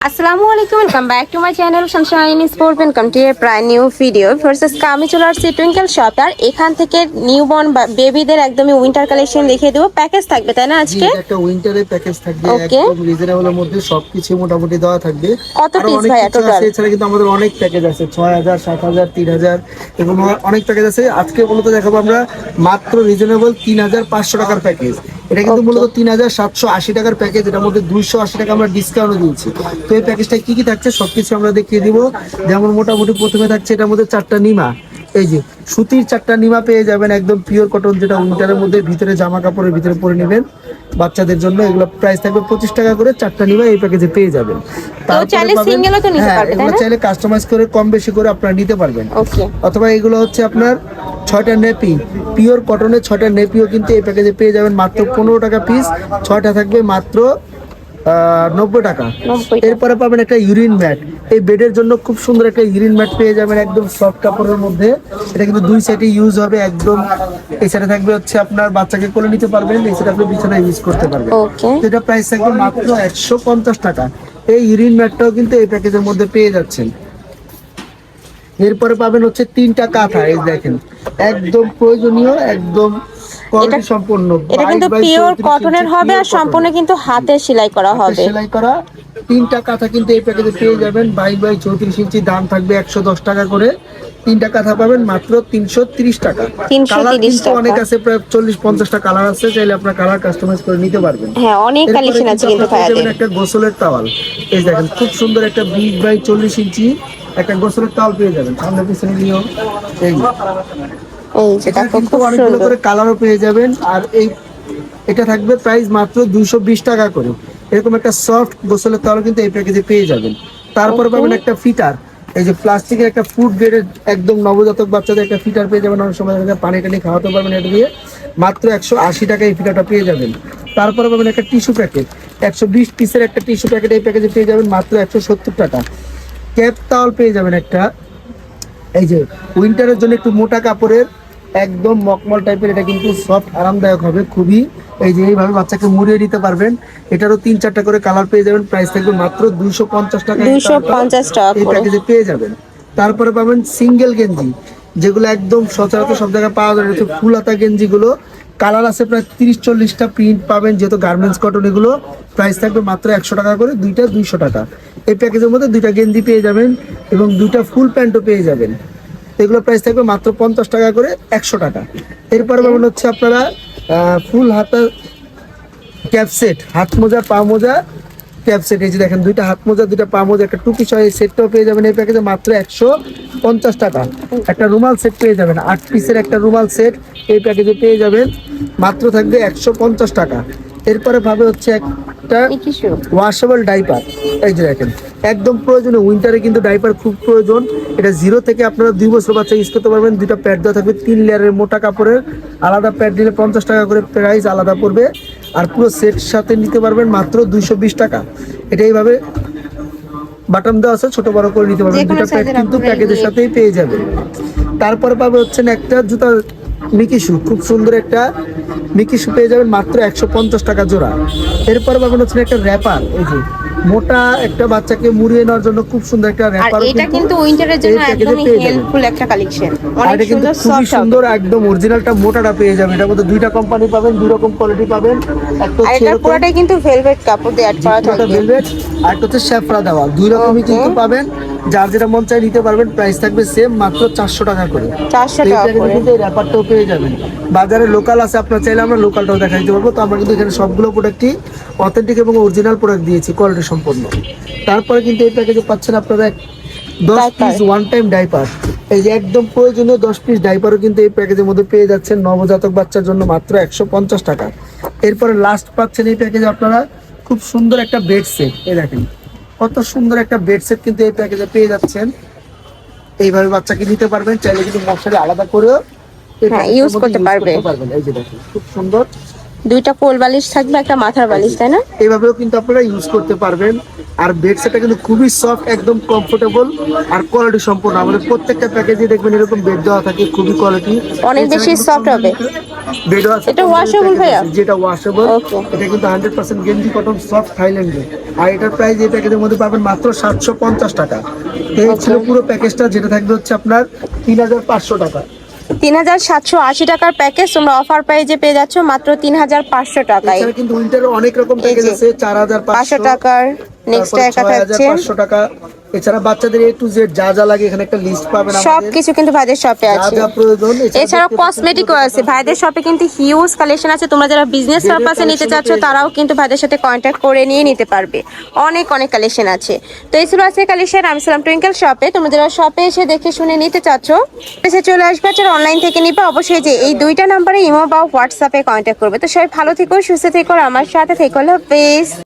আসসালামু আলাইকুম, welcome back to my channel sunshine sport. Welcome to a brand new video versus আমি চলে আসছি টুইঙ্কেল শপ। আর এখান থেকে নিউবর্ন বেবিদের একদমই উইন্টার কালেকশন দেখিয়ে দেবো। প্যাকেজ থাকবে তাই না আজকে? এটা একটা উইন্টারের প্যাকেজ থাকবে, ওকে, একদম রিজনেবলের মধ্যে সবকিছু মোটামুটি দেওয়া থাকবে। কত আর পিস অনেক ভাইয়া কিছু টোটাল? আছে, এছাড়া কিন্তু আমাদের অনেক প্যাকেজ আছে, 6000, 7000, 3000 এবং অনেক প্যাকেজ আছে। আজকে মূলত দেখাবো আমরা মাত্র রিজনেবল 3500 টাকার প্যাকেজ। এটা কিন্তু মূলত 3780 টাকার প্যাকেজ, এটার মধ্যে 280 টাকা আমরা ডিসকাউন্ট দিয়েছি। তো এই প্যাকেজটা কি কি থাকছে সবকিছু আমরা দেখিয়ে দিব। যেমন মোটামুটি প্রথমে থাকছে এটার মধ্যে 4টা নিমা, এই যে সুতির 4টা নিমা পেয়ে যাবেন, একদম পিওর কটন, যেটা উইন্টারের মধ্যে ভিতরে জামা কাপড়ের ভিতরে পরে নেবেন বাচ্চাদের জন্য। এগুলো প্রাইস থাকবে 25 টাকা করে, 4টা নিমা এই প্যাকেজে পেয়ে যাবেন। চাইলে সিঙ্গেলও তো নিতে পারবে, তাই এগুলো না? চাইলে কাস্টমাইজ করে কম বেশি করে আপনারা নিতে পারবেন। ওকে, অথবা এগুলো হচ্ছে আপনার 6টা নেপি, পিওর কটনের 6টা নেপিও কিন্তু এই প্যাকেজে পেয়ে যাবেন মাত্র 15 টাকা পিস। 6টা থাকবে মাত্র 90 টাকা। 90 টাকা। এরপরে পাবেন একটা ইউরিন ম্যাট, এই বেডের জন্য খুব সুন্দর একটা ইউরিন ম্যাট পেয়ে যাবেন, একদম সফট কাপড়ের মধ্যে। এটা কিন্তু দুই সাইডে ইউজ হবে একদম। এই সাইডে থাকবে হচ্ছে আপনার বাচ্চাকে কোলে নিতে পারবেন, এই সাইডে আপনি বিছানায় ইউজ করতে পারবেন। ওকে, তো এটা প্রাইস থাকবে মাত্র 150 টাকা। এই ইউরিন ম্যাটটাও কিন্তু এই প্যাকেজের মধ্যে পেয়ে যাচ্ছেন। এরপরে পাবেন হচ্ছে 3টা কাঁথা, এই দেখেন একদম প্রয়োজনীয়, একদম কোয়ালিটি সম্পন্ন। এটা কিন্তু 22 বাই পিওর 34 কটনের ইঞ্চি হবে pure আর সম্পূর্ণ cotton। কিন্তু হাতে সেলাই করা হাতে হবে। সেলাই করা 3টা কাঁথা কিন্তু এই প্যাকেজে পেয়ে যাবেন। 22 বাই 34 ইঞ্চি, দাম থাকবে 110 টাকা করে। 3টা কাঁথা পাবেন মাত্র 330 টাকা। কালার 330 কিন্তু অনেক টাকা। আছে, প্রায় 40-50টা কালার আছে, চাইলে আপনার কালার কাস্টমাইজ করে নিতে পারবেন। হ্যাঁ, অনেক এরপরে কালেকশন আছে কিন্তু আপনারা পেয়ে যাবেন ভাইয়াদের। একটা গোসলের টাওয়াল, এই দেখেন খুব সুন্দর একটা 20 বাই 40 ইঞ্চি একটা গোসলের টাওয়াল পেয়ে যাবেন। সামনে পিছনে নিয়েও এই এই যে এটা দেখো, কিন্তু খুব অনেকগুলো সুন্দর। করে কালারও পেয়ে যাবেন। আর এটা থাকবে প্রাইস মাত্র 220 টাকা করে। এরকম একটা সফট গোসলের তাওয়াল কিন্তু এই প্যাকেজে পেয়ে যাবেন। তারপরে ওকে, পাবেন একটা ফিটার, এই যে প্লাস্টিকের একটা ফুড গ্রেডের একদম নবজাতক বাচ্চাদের একটা ফিটার পেয়ে যাবেন। অনেক সময় পানি টানি খাওয়াতে পারবেন এটা দিয়ে, মাত্র 180 টাকা এই ফিটারটা পেয়ে যাবেন। তারপরে পাবেন একটা টিস্যু প্যাকেট, 120 পিসের একটা টিস্যু প্যাকেট এই প্যাকেজে পেয়ে যাবেন মাত্র 170 টাকা। ক্যাপ তাওয়াল পেয়ে যাবেন একটা, এই যে উইন্টারের জন্য একটু মোটা কাপড়ের, একদম মকমল টাইপের, এটা কিন্তু সফট আরামদায়ক হবে খুবই। এই যে এইভাবে বাচ্চাকে মুড়িয়ে দিতে পারবেন। এটারও 3-4টা করে কালার পেয়ে যাবেন, প্রাইস থাকবে মাত্র 250 টাকা। 250 টাকা এই করে। প্যাকেজে পেয়ে যাবেন। তারপরে পাবেন সিঙ্গেল গেঞ্জি, যেগুলো একদম সচরাচর সব জায়গায় পাওয়া যায়, হচ্ছে ফুল হাতা গেঞ্জিগুলো। কালার আছে প্রায় 30-40টা, প্রিন্ট পাবেন যেহেতু গার্মেন্টস কটন এগুলো। প্রাইস থাকবে মাত্র 100 টাকা করে, দুইটা 200 টাকা। এই প্যাকেজের মধ্যে 2টা গেঞ্জি পেয়ে যাবেন এবং 2টা ফুল প্যান্টও পেয়ে যাবেন। এগুলো প্রাইস থাকবে মাত্র 50 টাকা করে, 100 টাকা। এরপরে পাবেন হচ্ছে আপনারা ফুল হাতা ক্যাপসেট, হাত মোজা, পা মোজা, ক্যাপসেট। এই যে দেখেন 2টা হাত মোজা, 2টা পা মোজা, একটা টুপি সহ এই সেটটাও পেয়ে যাবেন এই প্যাকেজে মাত্র 150 টাকা। একটা রুমাল সেট পেয়ে যাবেন, 8 পিসের একটা রুমাল সেট এই প্যাকেজে পেয়ে যাবেন, মাত্র থাকবে 150 টাকা। এরপরে ভাবে হচ্ছে একটা ওয়াশেবল ডাইপার, এই যে দেখেন একদম প্রয়োজনীয়, উইন্টারে কিন্তু ডাইপার খুব প্রয়োজন। এটা 0 থেকে আপনারা 2 বছর বাচ্চা ইউজ করতে পারবেন। 2টা প্যাড দেওয়া থাকবে 3 লেয়ারের মোটা কাপড়ের, আলাদা প্যাড দিলে 50 টাকা করে প্রাইস আলাদা পড়বে। আর পুরো সেট সাথে নিতে পারবেন মাত্র 220 টাকা। এটা এইভাবে বাটন দেওয়া আছে, ছোট বড় করে নিতে পারবেন। 2টা প্যাড কিন্তু প্যাকেজের সাথেই পেয়ে যাবেন। তারপরে পাবে হচ্ছে একটা জুতা মিকি শু, খুব সুন্দর একটা মিকি শু পেয়ে যাবেন মাত্র 150 টাকা জোড়া। এরপরে পাবেন হচ্ছে একটা র্যাপার, এই যে মোটা একটা বাচ্চাকে মুড়িয়ে নেওয়ার জন্য খুব সুন্দর একটা আর র্যাপার এটা কিন্তু উইন্টারের জন্য একদমই হেল্পফুল একটা কালেকশন। আর অনেক এটা কিন্তু সুন্দর খুবই সফট সুন্দর, একদম অরিজিনালটা মোটাটা পেয়ে যাবেন। এটার মধ্যে 2টা কোম্পানি পাবেন, 2 রকম কোয়ালিটি পাবেন। একটা আর হচ্ছে এটা এরকম পুরোটাই কিন্তু ভেলভেট কাপড় দিয়ে অ্যাড করা থাকবে। ভেলভেট, আর একটা হচ্ছে স্যাফরা দেওয়া, 2 রকমই ওকে, কিন্তু পাবেন। যার যেটা মন চাই নিতে পারবেন। প্রাইস থাকবে সেম, মাত্র 400 টাকা করে। 400 এই টাকা প্যাকেজে করে। কিন্তু এই র্যাপারটাও পেয়ে যাবেন। বাজারে লোকাল আছে, আপনার চাইলে আমরা লোকালটাও দেখাই দিতে পারবো। তো আমরা কিন্তু এখানে সবগুলো প্রোডাক্টই অথেন্টিক এবং অরিজিনাল প্রোডাক্ট দিয়েছি, কোয়ালিটি সম্পন্ন। তারপরে কিন্তু এই প্যাকেজে পাচ্ছেন আপনারা 10 পিস ওয়ান টাইম ডাইপার, এই যে একদম প্রয়োজনীয় 10 পিস ডাইপারও কিন্তু এই প্যাকেজের মধ্যে পেয়ে যাচ্ছেন নবজাতক বাচ্চার জন্য মাত্র 150 টাকা। এরপরে লাস্ট পাচ্ছেন এই প্যাকেজে আপনারা খুব সুন্দর একটা বেড সেট, এই দেখেন কত সুন্দর একটা বেড সেট কিন্তু এই প্যাকেজে পেয়ে যাচ্ছেন। এইভাবে বাচ্চাকে নিতে পারবেন, চাইলে কিন্তু মশারি আলাদা করেও হ্যাঁ, ইউজ করতে পারবে। এই যে দেখেন খুব সুন্দর দুইটা কোল বালিশ থাকবে, একটা মাথার বালিশ, তাই না? এইভাবেও কিন্তু আপনারা ইউজ করতে পারবেন। আর বেড সেটটা কিন্তু খুবই সফট, একদম কমফোর্টেবল আর কোয়ালিটি সম্পূর্ণ। আমাদের প্রত্যেকটা প্যাকেজে দেখবেন এরকম বেড দেওয়া থাকে, খুবই কোয়ালিটি, অনেক বেশি soft হবে। বেডও আছে। এটা washable ভাইয়া? যেটা ওয়াশেবল, Okay. এটা কিন্তু 100% গেঞ্জি কটন সফট থাইল্যান্ডে। আর এটার প্রাইস এই প্যাকেজের মধ্যে পাবেন মাত্র 750 টাকা। এই ছিল পুরো প্যাকেজটা, যেটা থাকবে হচ্ছে আপনার 3500 টাকা। 3780 টাকার প্যাকেজ তোমরা অফার প্রাইজে পেয়ে যাচ্ছ মাত্র 3500 টাকায়। এছাড়া কিন্তু উইন্টারে অনেক রকম প্যাকেজ যে আছে, 4500 টাকার, নেক্সট একটা থাকছে 6500 টাকা। এছাড়া বাচ্চাদের A to Z যা যা লাগে এখানে একটা লিস্ট পাবেন আমাদের, সবকিছু কিন্তু ভাইদের শপে যা আছে। যা প্রয়োজন। এছাড়াও কসমেটিকও আছে ভাইদের শপে, কিন্তু হিউজ কালেকশন আছে। তোমরা যারা বিজনেস পারপাসে নিতে চাচ্ছ তারাও কিন্তু ভাইদের সাথে কন্ট্যাক্ট করে নিয়ে নিতে পারবে। অনেক অনেক কালেকশন আছে। তো এই ছিল আজকে কালেকশন। আমি ছিলাম টুইঙ্কেল শপে। তোমরা যারা শপে এসে দেখে শুনে নিতে চাচ্ছ এসে চলে আসবে, যারা অনলাইন থেকে নিবে অবশ্যই যে এই দুইটা নাম্বারে ইমো বা হোয়াটসঅ্যাপে কন্ট্যাক্ট করবে। তো সবাই ভালো থেকো, সুস্থ থেকো, আর আমার সাথে থেকো। প্লিজ।